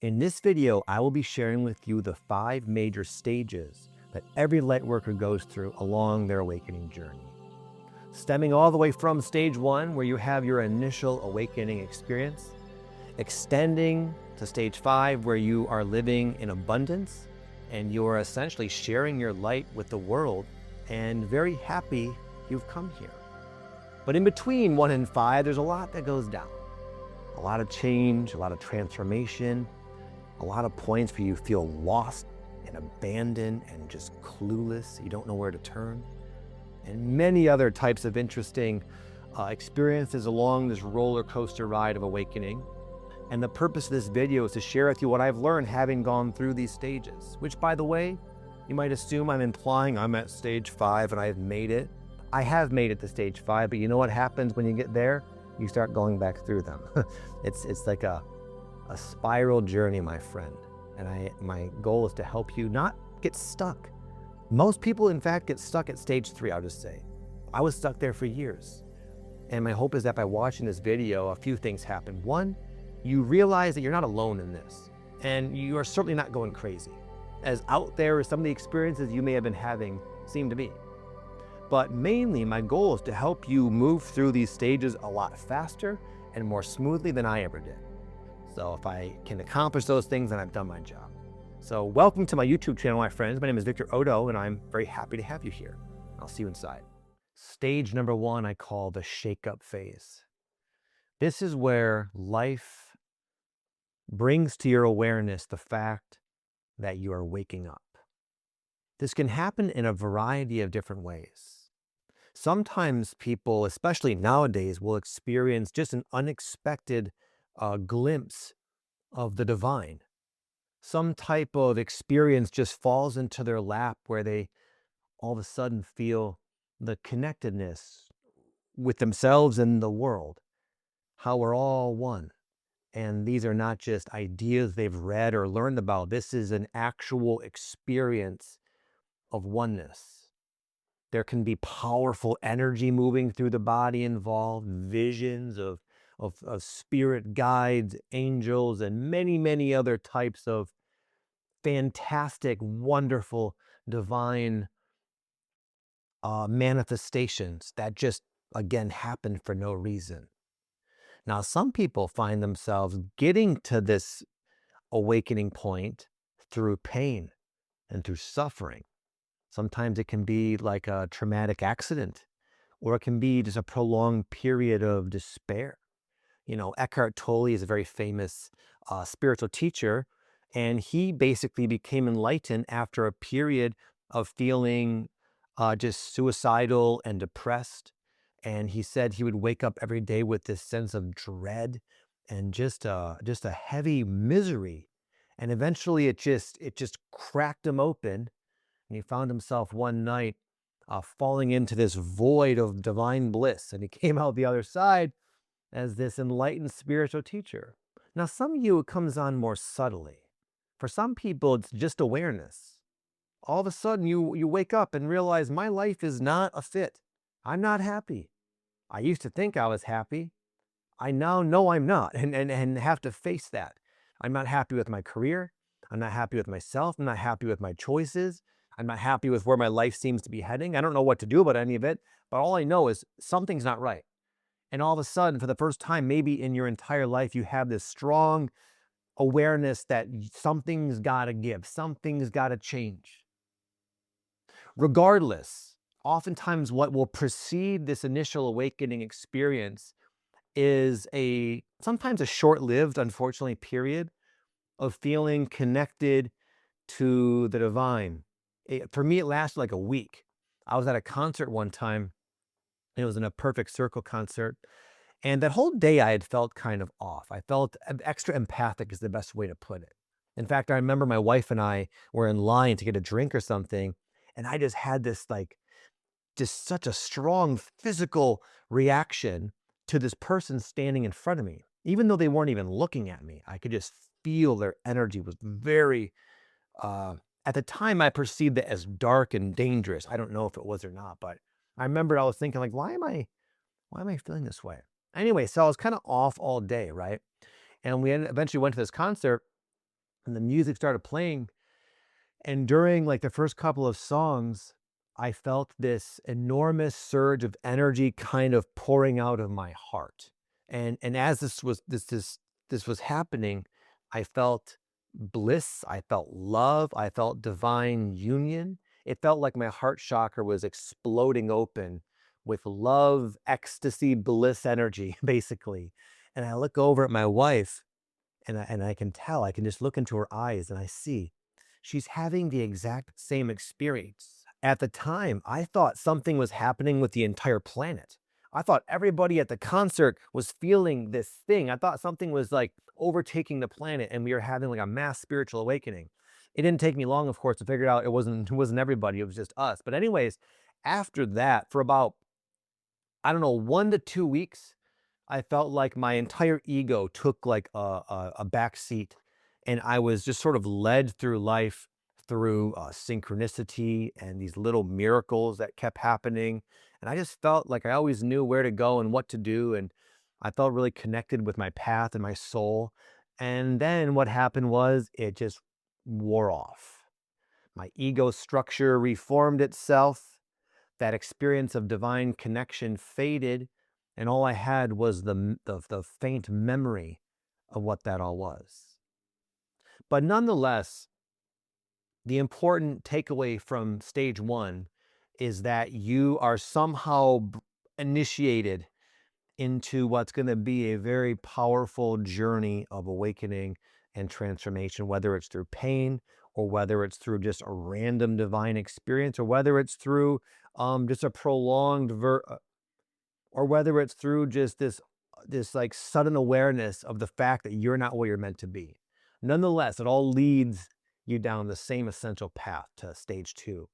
In this video, I will be sharing with you the 5 major stages that every Lightworker goes through along their awakening journey. Stemming all the way from stage 1, where you have your initial awakening experience, extending to stage 5, where you are living in abundance and you are essentially sharing your light with the world and very happy you've come here. But in between 1 and 5, there's a lot that goes down. A lot of change, a lot of transformation, a lot of points where you feel lost and abandoned and just clueless. You don't know where to turn. And many other types of interesting experiences along this roller coaster ride of awakening. And the purpose of this video is to share with you what I've learned having gone through these stages, which, by the way, you might assume I'm implying I'm at stage 5 and I've made it. I have made it to stage 5, but you know what happens when you get there? You start going back through them. It's like a spiral journey, my friend. And my goal is to help you not get stuck. Most people, in fact, get stuck at stage 3, I'll just say. I was stuck there for years. And my hope is that by watching this video, a few things happen. 1, you realize that you're not alone in this. And you are certainly not going crazy, as out there as some of the experiences you may have been having seem to be. But mainly, my goal is to help you move through these stages a lot faster and more smoothly than I ever did. So if I can accomplish those things, then I've done my job. So welcome to my YouTube channel, my friends. My name is Victor Oddo, and I'm very happy to have you here. I'll see you inside. Stage number 1, I call the shake-up phase. This is where life brings to your awareness the fact that you are waking up. This can happen in a variety of different ways. Sometimes people, especially nowadays, will experience just an unexpected glimpse of the divine. Some type of experience just falls into their lap where they all of a sudden feel the connectedness with themselves and the world, how we're all one. And these are not just ideas they've read or learned about. This is an actual experience of oneness. There can be powerful energy moving through the body involved, visions of spirit guides, angels, and many, many other types of fantastic, wonderful, divine manifestations that just, again, happen for no reason. Now, some people find themselves getting to this awakening point through pain and through suffering. Sometimes it can be like a traumatic accident, or it can be just a prolonged period of despair. You know, Eckhart Tolle is a very famous spiritual teacher, and he basically became enlightened after a period of feeling just suicidal and depressed. And he said he would wake up every day with this sense of dread and just a heavy misery. And eventually it just cracked him open, and he found himself one night falling into this void of divine bliss. And he came out the other side as this enlightened spiritual teacher. Now, some of you, it comes on more subtly. For some people, it's just awareness. All of a sudden, you wake up and realize my life is not a fit. I'm not happy. I used to think I was happy. I now know I'm not, and have to face that. I'm not happy with my career. I'm not happy with myself. I'm not happy with my choices. I'm not happy with where my life seems to be heading. I don't know what to do about any of it, but all I know is something's not right. And all of a sudden, for the first time, maybe in your entire life, you have this strong awareness that something's got to give, something's got to change. Regardless, oftentimes what will precede this initial awakening experience is sometimes a short-lived, unfortunately, period of feeling connected to the divine. For me, it lasted like a week. I was at a concert one time. It was in a Perfect Circle concert. And that whole day I had felt kind of off. I felt extra empathic is the best way to put it. In fact, I remember my wife and I were in line to get a drink or something. And I just had this just such a strong physical reaction to this person standing in front of me. Even though they weren't even looking at me, I could just feel their energy was very, at the time I perceived it as dark and dangerous. I don't know if it was or not, but I remember I was thinking like, why am I feeling this way? Anyway, so I was kind of off all day, right? And we eventually went to this concert, and the music started playing. And during like the first couple of songs, I felt this enormous surge of energy kind of pouring out of my heart. And as this was happening, I felt bliss, I felt love, I felt divine union. It felt like my heart chakra was exploding open with love, ecstasy, bliss energy, basically. And I look over at my wife and I can tell, I can just look into her eyes and I see she's having the exact same experience. At the time, I thought something was happening with the entire planet. I thought everybody at the concert was feeling this thing. I thought something was like overtaking the planet and we were having like a mass spiritual awakening. It didn't take me long, of course, to figure out it wasn't everybody, it was just us. But anyways, after that, for about, I don't know, 1 to 2 weeks, I felt like my entire ego took like a back seat, and I was just sort of led through life through synchronicity and these little miracles that kept happening. And I just felt like I always knew where to go and what to do. And I felt really connected with my path and my soul. And then what happened was it just wore off. My ego structure reformed itself. That experience of divine connection faded, and all I had was the faint memory of what that all was. But nonetheless, the important takeaway from stage one is that you are somehow initiated into what's going to be a very powerful journey of awakening and transformation, whether it's through pain or whether it's through just a random divine experience or whether it's through just a prolonged or whether it's through just this like sudden awareness of the fact that you're not where you're meant to be. Nonetheless, it all leads you down the same essential path to stage two.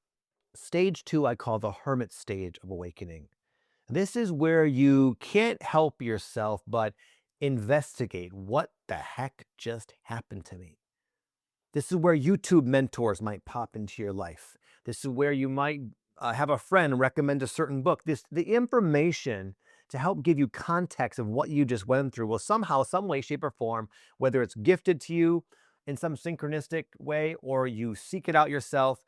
Stage two, I call the hermit stage of awakening. This is where you can't help yourself but investigate what the heck just happened to me. This is where YouTube mentors might pop into your life. This is where you might have a friend recommend a certain book. The information to help give you context of what you just went through will somehow, some way, shape, or form, whether it's gifted to you in some synchronistic way or you seek it out yourself,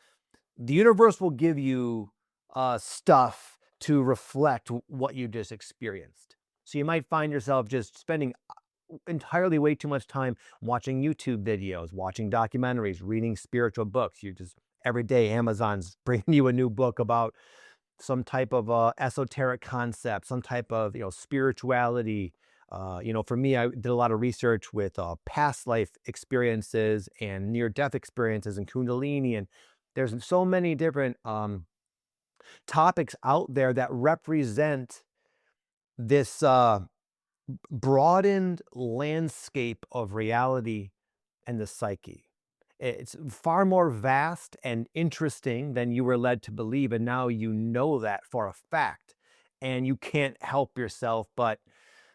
the universe will give you stuff to reflect what you just experienced. So you might find yourself just spending entirely way too much time watching YouTube videos, watching documentaries, reading spiritual books. You just every day Amazon's bringing you a new book about some type of esoteric concept, some type of spirituality. For me, I did a lot of research with past life experiences and near-death experiences and Kundalini, and there's so many different topics out there that represent this broadened landscape of reality and the psyche. It's far more vast and interesting than you were led to believe, and now you know that for a fact, and you can't help yourself but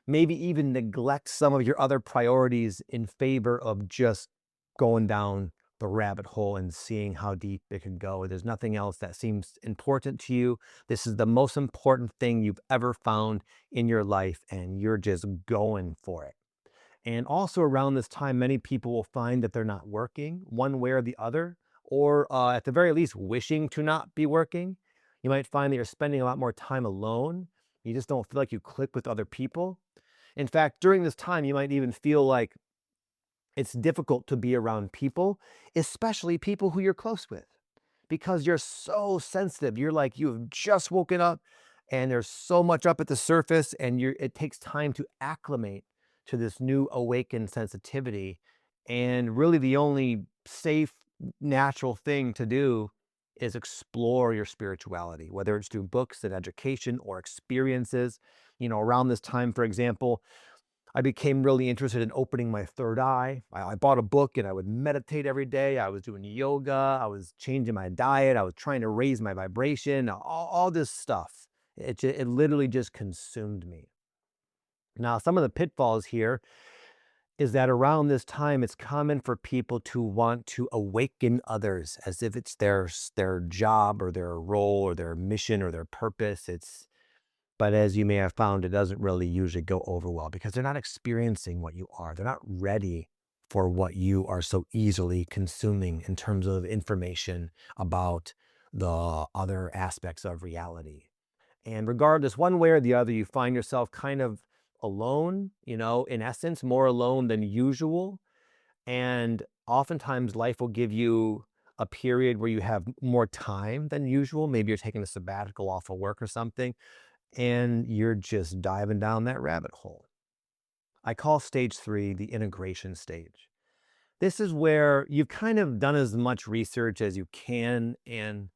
maybe even neglect some of your other priorities in favor of just going down the rabbit hole and seeing how deep it can go. There's nothing else that seems important to you. This is the most important thing you've ever found in your life, and you're just going for it. And also around this time, many people will find that they're not working one way or the other, or at the very least, wishing to not be working. You might find that you're spending a lot more time alone. You just don't feel like you click with other people. In fact, during this time, you might even feel like it's difficult to be around people, especially people who you're close with, because you're so sensitive. You're like, you've just woken up and there's so much up at the surface, and it takes time to acclimate to this new awakened sensitivity. And really the only safe, natural thing to do is explore your spirituality, whether it's through books and education or experiences. Around this time, for example, I became really interested in opening my third eye. I bought a book and I would meditate every day. I was doing yoga. I was changing my diet. I was trying to raise my vibration, all this stuff. It literally just consumed me. Now, some of the pitfalls here is that around this time, it's common for people to want to awaken others as if it's their job or their role or their mission or their purpose. But as you may have found, it doesn't really usually go over well because they're not experiencing what you are. They're not ready for what you are so easily consuming in terms of information about the other aspects of reality. And regardless, one way or the other, you find yourself kind of alone, in essence, more alone than usual. And oftentimes life will give you a period where you have more time than usual. Maybe you're taking a sabbatical off of work or something, and you're just diving down that rabbit hole. I call stage 3 the integration stage. This is where you've kind of done as much research as you can, and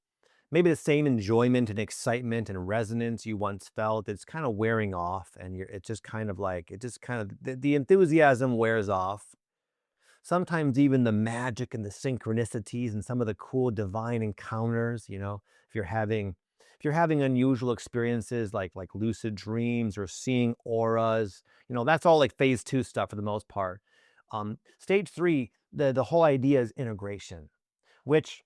maybe the same enjoyment and excitement and resonance you once felt, it's kind of wearing off, and it's just kind of like, the enthusiasm wears off. Sometimes even the magic and the synchronicities and some of the cool divine encounters, if you're having unusual experiences like lucid dreams or seeing auras, that's all like phase 2 stuff for the most part. Stage 3, the whole idea is integration, which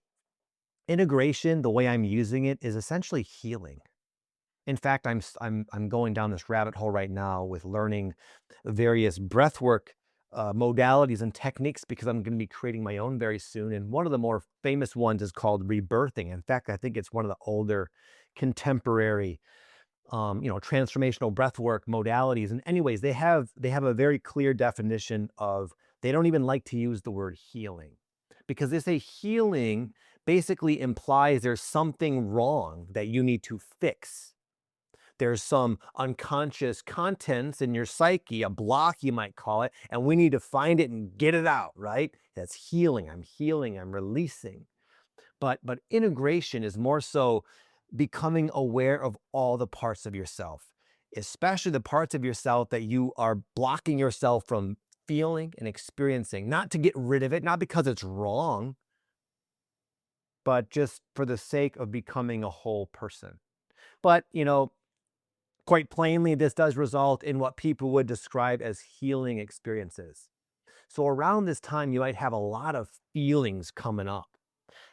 integration, the way I'm using it, is essentially healing. In fact, I'm going down this rabbit hole right now with learning various breathwork modalities and techniques, because I'm going to be creating my own very soon. And one of the more famous ones is called rebirthing. In fact, I think it's one of the older contemporary, transformational breathwork modalities. And anyways, they have a very clear definition of. They don't even like to use the word healing, because they say healing basically implies there's something wrong that you need to fix. There's some unconscious contents in your psyche, a block you might call it, and we need to find it and get it out, right? That's healing. I'm releasing. But integration is more so becoming aware of all the parts of yourself, especially the parts of yourself that you are blocking yourself from feeling and experiencing, not to get rid of it, not because it's wrong, but just for the sake of becoming a whole person. But, quite plainly, this does result in what people would describe as healing experiences. So around this time, you might have a lot of feelings coming up.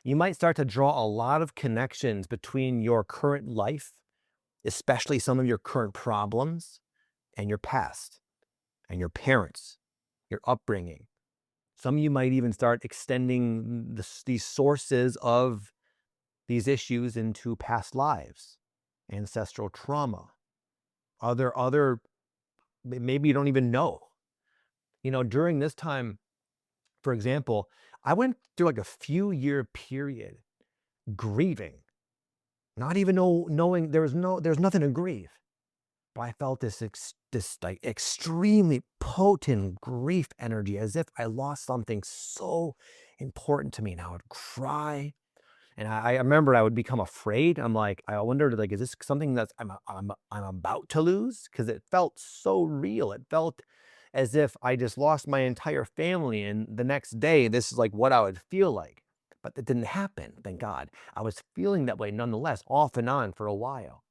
You might start to draw a lot of connections between your current life, especially some of your current problems, and your past, and your parents, your upbringing. Some of you might even start extending these sources of these issues into past lives, ancestral trauma, other maybe you don't even know. During this time, for example, I went through like a few year period grieving, not even knowing there's nothing to grieve. But I felt this like extremely potent grief energy, as if I lost something so important to me, and I would cry. And I remember I would become afraid. I'm like, I wondered, like, is this something that I'm about to lose? Because it felt so real. It felt as if I just lost my entire family, and the next day, this is like what I would feel like. But that didn't happen, thank God. I was feeling that way nonetheless, off and on for a while.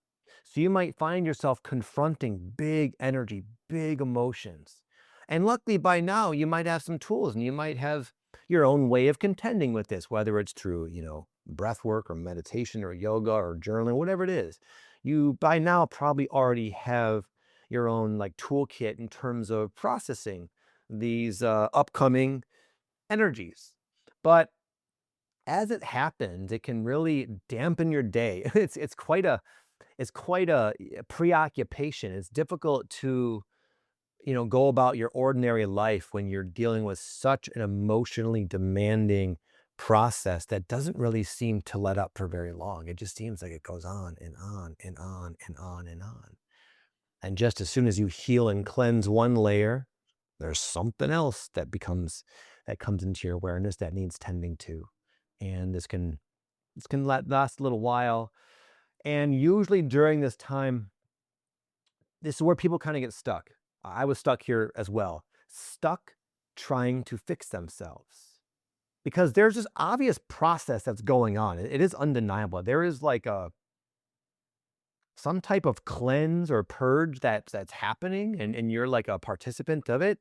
So you might find yourself confronting big energy, big emotions. And luckily by now, you might have some tools, and you might have your own way of contending with this, whether it's through, breath work or meditation or yoga or journaling, whatever it is. You by now probably already have your own like toolkit in terms of processing these upcoming energies. But as it happens, it can really dampen your day. It's quite a preoccupation. It's difficult to, go about your ordinary life when you're dealing with such an emotionally demanding process that doesn't really seem to let up for very long. It just seems like it goes on and on and on and on and on. And just as soon as you heal and cleanse one layer, there's something else that comes into your awareness that needs tending to. And this can last a little while. And usually during this time, this is where people kind of get stuck. I was stuck here as well, stuck trying to fix themselves, because there's this obvious process that's going on. It is undeniable. There is like some type of cleanse or purge that's happening, and you're like a participant of it,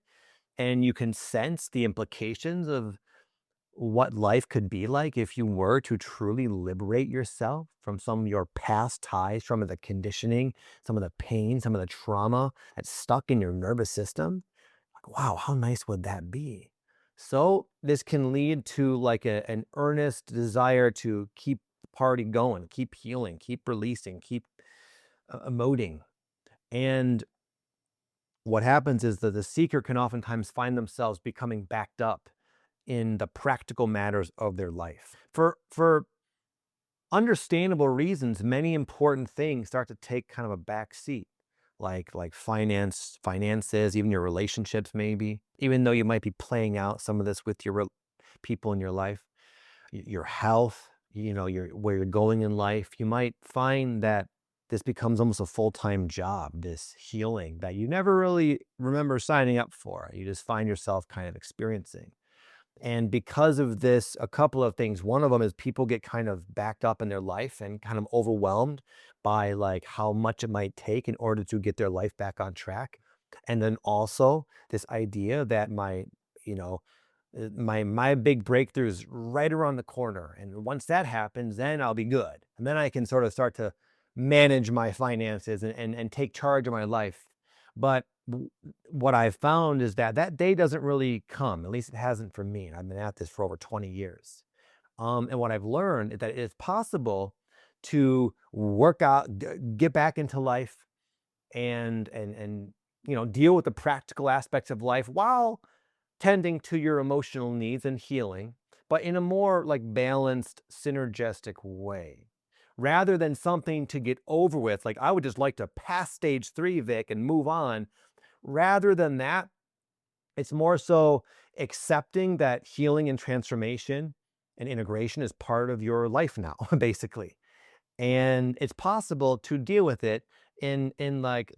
and you can sense the implications of what life could be like if you were to truly liberate yourself from some of your past ties, some of the conditioning, some of the pain, some of the trauma that's stuck in your nervous system. Like, wow, how nice would that be? So this can lead to like an earnest desire to keep the party going, keep healing, keep releasing, keep emoting. And what happens is that the seeker can oftentimes find themselves becoming backed up in the practical matters of their life. For understandable reasons, many important things start to take kind of a back seat, like finances, even your relationships, maybe. Even though you might be playing out some of this with your people in your life, your health, your where you're going in life, you might find that this becomes almost a full-time job, this healing that you never really remember signing up for. You just find yourself kind of experiencing. And because of this, a couple of things. One of them is people get kind of backed up in their life and kind of overwhelmed by like how much it might take in order to get their life back on track. And then also this idea that you know, my big breakthrough is right around the corner. And once that happens, then I'll be good. And then I can sort of start to manage my finances and take charge of my life. But what I've found is that that day doesn't really come. At least it hasn't for me. And I've been at this for over 20 years. And what I've learned is that it's possible to work out, get back into life, and deal with the practical aspects of life while tending to your emotional needs and healing, but in a more like balanced, synergistic way. Rather than something to get over with, like I would just like to pass stage 3, Vic, and move on. Rather than that, it's more so accepting that healing and transformation and integration is part of your life now, basically. And it's possible to deal with it in like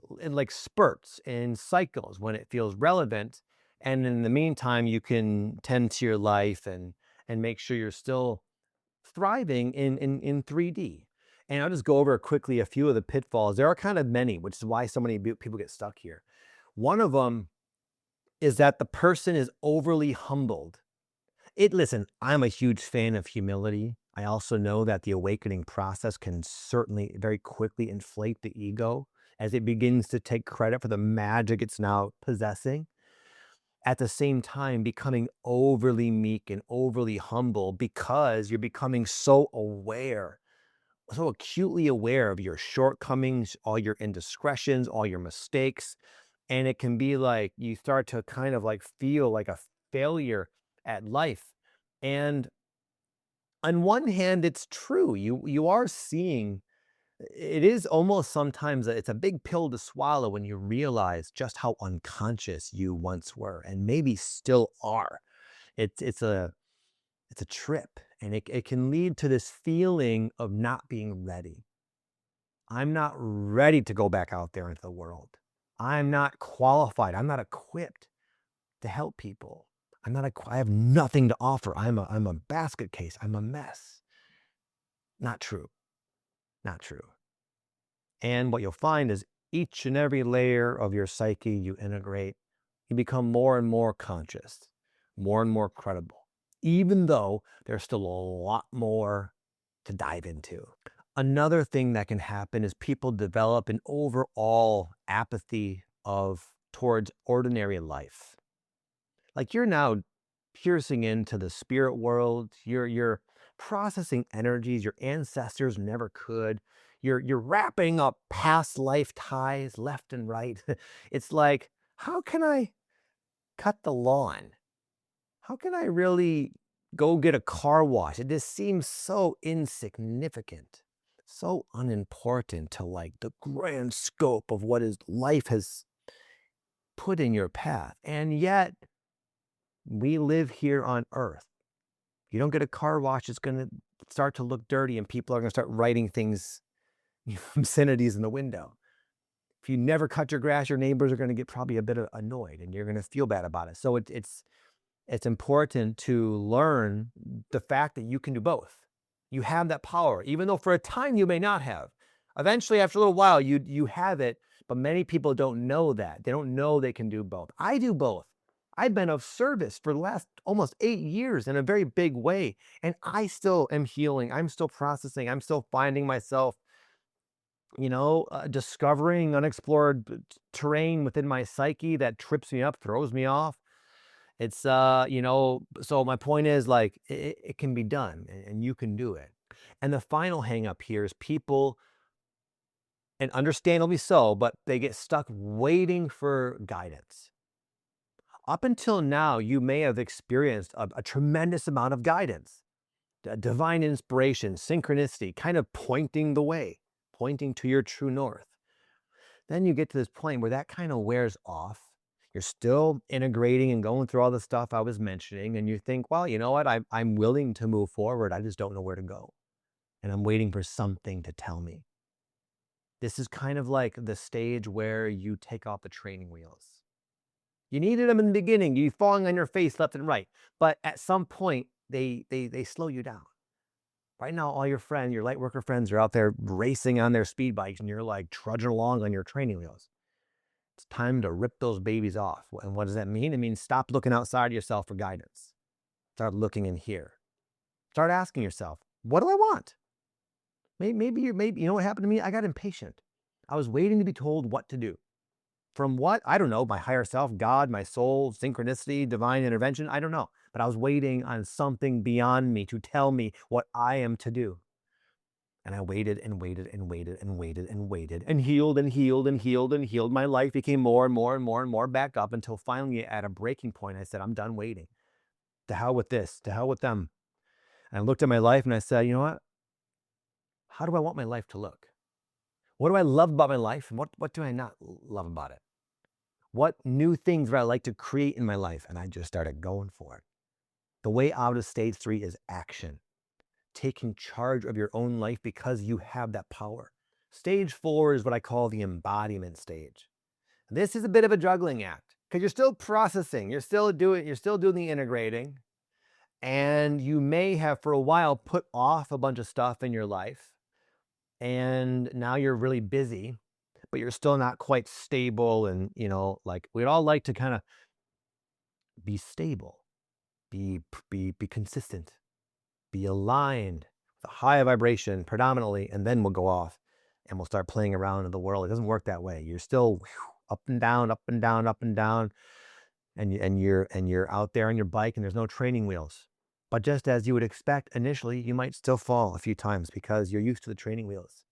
spurts, in cycles when it feels relevant. And in the meantime, you can tend to your life and make sure you're still thriving in 3D. And I'll just go over quickly a few of the pitfalls. There are kind of many, which is why so many people get stuck here. One of them is that the person is overly humbled. Listen, I'm a huge fan of humility. I also know that the awakening process can certainly very quickly inflate the ego as it begins to take credit for the magic it's now possessing. At the same time, becoming overly meek and overly humble because you're becoming so aware, so acutely aware of your shortcomings, all your indiscretions, all your mistakes. And it can be like you start to kind of like feel like a failure at life. And on one hand, it's true. You are seeing it is almost sometimes it's a big pill to swallow when you realize just how unconscious you once were and maybe still are. It's a trip, and it can lead to this feeling of not being ready. I'm not ready to go back out there into the world. I'm not qualified. I'm not equipped to help people. I have nothing to offer. I'm a basket case. I'm a mess. Not true. Not true. And what you'll find is each and every layer of your psyche you integrate, you become more and more conscious, more and more credible, even though there's still a lot more to dive into. Another thing that can happen is people develop an overall apathy towards ordinary life. Like you're now piercing into the spirit world. You're processing energies your ancestors never could. You're wrapping up past life ties left and right. It's like, how can I cut the lawn? How can I really go get a car wash? It just seems so insignificant, so unimportant to like the grand scope of what is life has put in your path. And yet we live here on earth. You don't get a car wash, it's going to start to look dirty and people are going to start writing things, obscenities in the window. If you never cut your grass, your neighbors are going to get probably a bit annoyed and you're going to feel bad about it. So it's important to learn the fact that you can do both. You have that power, even though for a time you may not have. Eventually, after a little while, you have it, but many people don't know that. They don't know they can do both. I do both. I've been of service for the last almost 8 years in a very big way, and I still am healing. I'm still processing. I'm still finding myself, discovering unexplored terrain within my psyche that trips me up, throws me off. It's, so my point is like, it can be done and you can do it. And the final hang up here is people, and understandably so, but they get stuck waiting for guidance. Up until now, you may have experienced a tremendous amount of guidance, divine inspiration, synchronicity, kind of pointing the way, pointing to your true north. Then you get to this point where that kind of wears off. You're still integrating and going through all the stuff I was mentioning, and you think, well, you know what? I'm willing to move forward. I just don't know where to go. And I'm waiting for something to tell me. This is kind of like the stage where you take off the training wheels. You needed them in the beginning. You falling on your face left and right. But at some point, they slow you down. Right now, all your friends, your lightworker friends are out there racing on their speed bikes, and you're like trudging along on your training wheels. It's time to rip those babies off. And what does that mean? It means stop looking outside yourself for guidance. Start looking in here. Start asking yourself, what do I want? Maybe you know what happened to me? I got impatient. I was waiting to be told what to do. From what? I don't know. My higher self, God, my soul, synchronicity, divine intervention. I don't know. But I was waiting on something beyond me to tell me what I am to do. And I waited and waited and waited and waited and waited and healed and healed and healed and healed. My life became more and more and more and more backed up until finally at a breaking point, I said, I'm done waiting. To hell with this, to hell with them. And I looked at my life and I said, you know what? How do I want my life to look? What do I love about my life? And what do I not love about it? What new things would I like to create in my life? And I just started going for it. The way out of stage 3 is action. Taking charge of your own life because you have that power. Stage 4 is what I call the embodiment stage. This is a bit of a juggling act because you're still processing, you're still doing the integrating, and you may have for a while put off a bunch of stuff in your life, and now you're really busy, but you're still not quite stable. And like we'd all like to kind of be stable, be consistent, be aligned with a high vibration predominantly, and then we'll go off and we'll start playing around in the world. It doesn't work that way. You're still up and down, up and down, up and down, and you're out there on your bike and there's no training wheels. But just as you would expect initially, you might still fall a few times because you're used to the training wheels.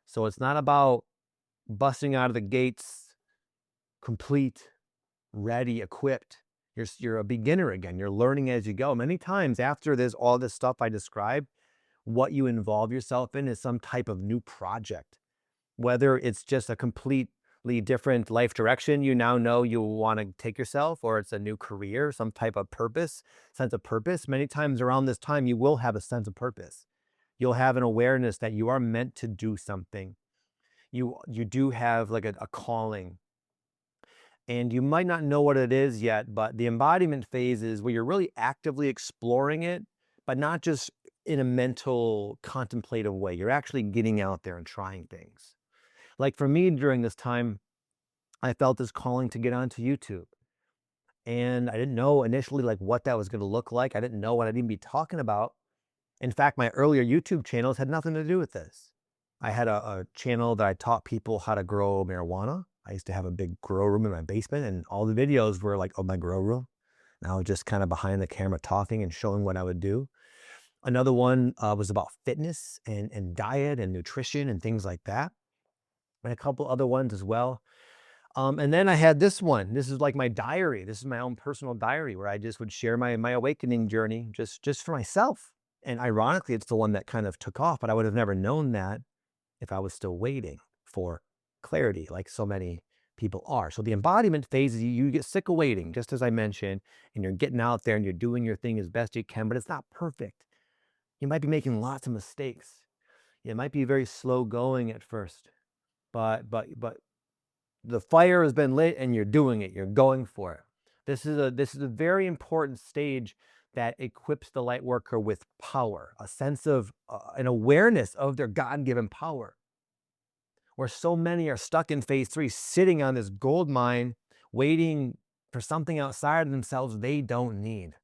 So it's not about busting out of the gates complete, ready, equipped. You're a beginner again. You're learning as you go. Many times after there's all this stuff I described, what you involve yourself in is some type of new project, whether it's just a completely different life direction you now know you want to take yourself, or it's a new career, some type of sense of purpose. Many times around this time, you will have a sense of purpose. You'll have an awareness that you are meant to do something. You do have like a calling. And you might not know what it is yet, but the embodiment phase is where you're really actively exploring it, but not just in a mental, contemplative way. You're actually getting out there and trying things. Like for me during this time, I felt this calling to get onto YouTube. And I didn't know initially like what that was going to look like. I didn't know what I'd even be talking about. In fact, my earlier YouTube channels had nothing to do with this. I had a channel that I taught people how to grow marijuana. I used to have a big grow room in my basement, and all the videos were like, oh, my grow room. And I was just kind of behind the camera talking and showing what I would do. Another one was about fitness and diet and nutrition and things like that. And a couple other ones as well. And then I had this one. This is like my diary. This is my own personal diary where I just would share my awakening journey just for myself. And ironically, it's the one that kind of took off, but I would have never known that if I was still waiting for clarity, like so many people are. So the embodiment phase is you get sick of waiting, just as I mentioned, and you're getting out there and you're doing your thing as best you can, but it's not perfect. You might be making lots of mistakes. It might be very slow going at first, but the fire has been lit and you're doing it. You're going for it. This is a very important stage that equips the light worker with power, a sense of an awareness of their God-given power. Where so many are stuck in phase 3, sitting on this gold mine, waiting for something outside of themselves they don't need.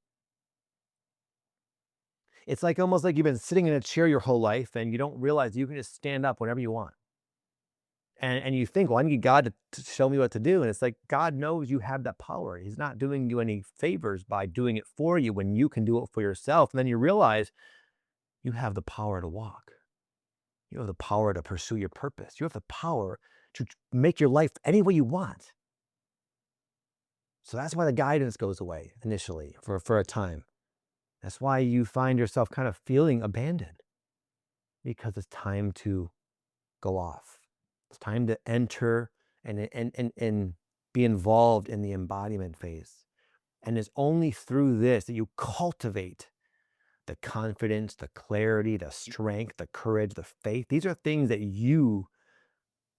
It's like almost like you've been sitting in a chair your whole life and you don't realize you can just stand up whenever you want. And you think, well, I need God to show me what to do. And it's like, God knows you have that power. He's not doing you any favors by doing it for you when you can do it for yourself. And then you realize you have the power to walk. You have the power to pursue your purpose. You have the power to make your life any way you want. So that's why the guidance goes away initially for a time. That's why you find yourself kind of feeling abandoned, because it's time to go off. It's time to enter and be involved in the embodiment phase. And it's only through this that you cultivate the confidence, the clarity, the strength, the courage, the faith. These are things that you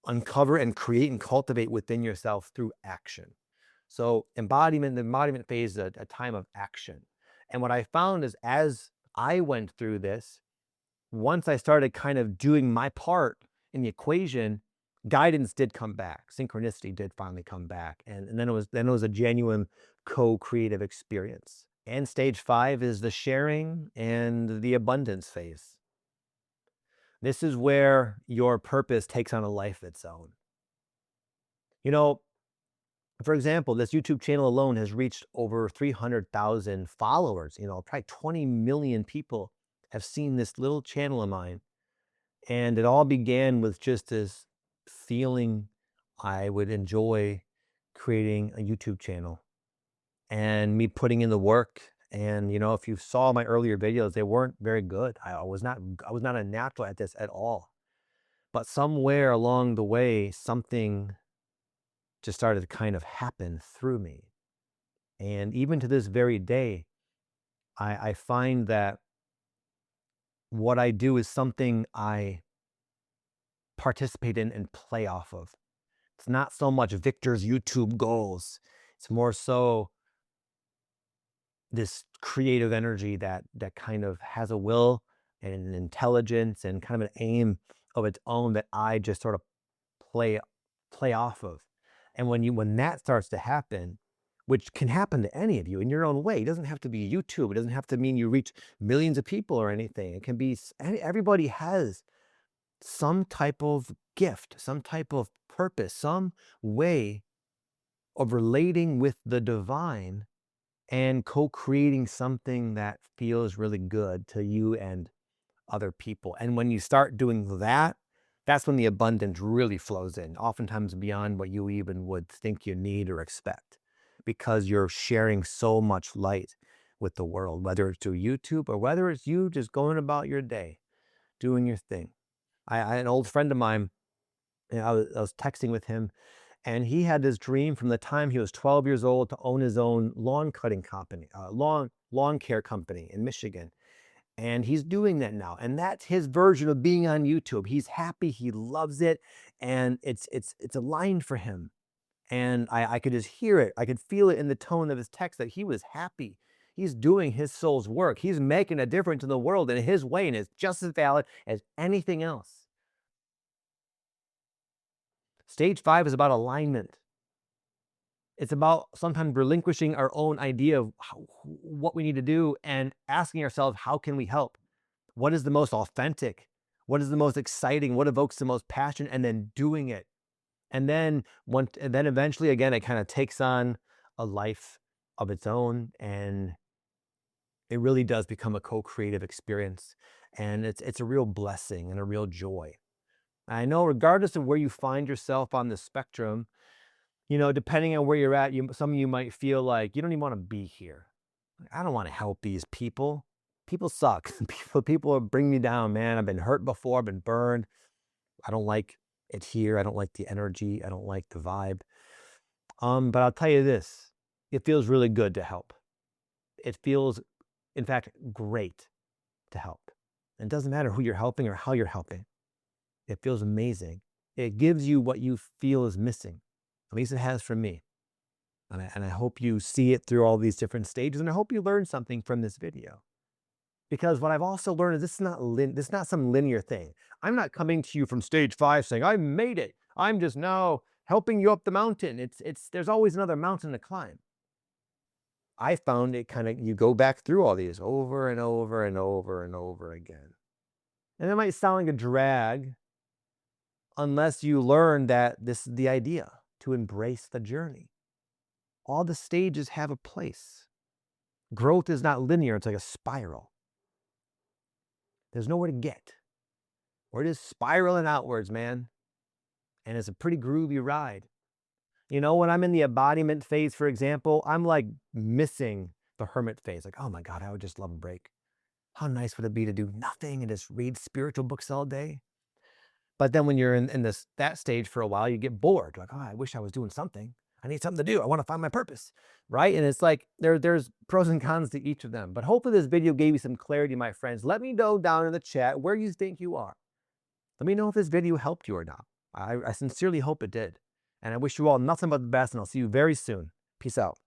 uncover and create and cultivate within yourself through action. So the embodiment phase is a time of action. And what I found is, as I went through this, once I started kind of doing my part in the equation, guidance did come back. Synchronicity did finally come back. And then it was a genuine co-creative experience. And stage 5 is the sharing and the abundance phase. This is where your purpose takes on a life of its own. You know, for example, this YouTube channel alone has reached over 300,000 followers. Probably 20 million people have seen this little channel of mine. And it all began with just this feeling I would enjoy creating a YouTube channel and me putting in the work. And, if you saw my earlier videos, they weren't very good. I was not a natural at this at all. But somewhere along the way, something just started to kind of happen through me. And even to this very day, I find that what I do is something I participate in and play off of. It's not so much Victor's YouTube goals. It's more so this creative energy that kind of has a will and an intelligence and kind of an aim of its own that I just sort of play off of. And when that starts to happen, which can happen to any of you in your own way, it doesn't have to be YouTube. It doesn't have to mean you reach millions of people or anything. It can be everybody has some type of gift, some type of purpose, some way of relating with the divine and co-creating something that feels really good to you and other people. And when you start doing that, that's when the abundance really flows in, oftentimes beyond what you even would think you need or expect, because you're sharing so much light with the world, whether it's through YouTube or whether it's you just going about your day, doing your thing. An old friend of mine, I was texting with him, and he had this dream from the time he was 12 years old to own his own lawn cutting company, lawn care company in Michigan. And he's doing that now. And that's his version of being on YouTube. He's happy, he loves it, and it's aligned for him. And I could just hear it. I could feel it in the tone of his text that he was happy. He's doing his soul's work. He's making a difference in the world in his way, and it's just as valid as anything else. Stage 5 is about alignment. It's about sometimes relinquishing our own idea of what we need to do and asking ourselves, how can we help? What is the most authentic? What is the most exciting? What evokes the most passion? And then doing it. And then eventually, again, it kind of takes on a life of its own, and it really does become a co-creative experience. And it's a real blessing and a real joy. I know, regardless of where you find yourself on the spectrum, depending on where you're at, some of you might feel like you don't even want to be here. I don't want to help these people. People suck. People bring me down, man. I've been hurt before. I've been burned. I don't like it here. I don't like the energy. I don't like the vibe. But I'll tell you this, it feels really good to help. It feels, in fact, great to help. It doesn't matter who you're helping or how you're helping. It feels amazing. It gives you what you feel is missing. At least it has for me. And I hope you see it through all these different stages, and I hope you learn something from this video. Because what I've also learned is this is not some linear thing. I'm not coming to you from stage 5 saying, I made it. I'm just now helping you up the mountain. There's always another mountain to climb. I found it you go back through all these over and over and over and over again. And it might sound like a drag, unless you learn that this is the idea, to embrace the journey. All the stages have a place. Growth is not linear, it's like a spiral. There's nowhere to get. We're just spiraling outwards, man. And it's a pretty groovy ride. You know, when I'm in the embodiment phase, for example, I'm like missing the hermit phase. Like, oh my God, I would just love a break. How nice would it be to do nothing and just read spiritual books all day? But then when you're in that stage for a while, you get bored. Like, oh, I wish I was doing something. I need something to do. I want to find my purpose, right? And it's like there's pros and cons to each of them. But hopefully this video gave you some clarity, my friends. Let me know down in the chat where you think you are. Let me know if this video helped you or not. I sincerely hope it did. And I wish you all nothing but the best, and I'll see you very soon. Peace out.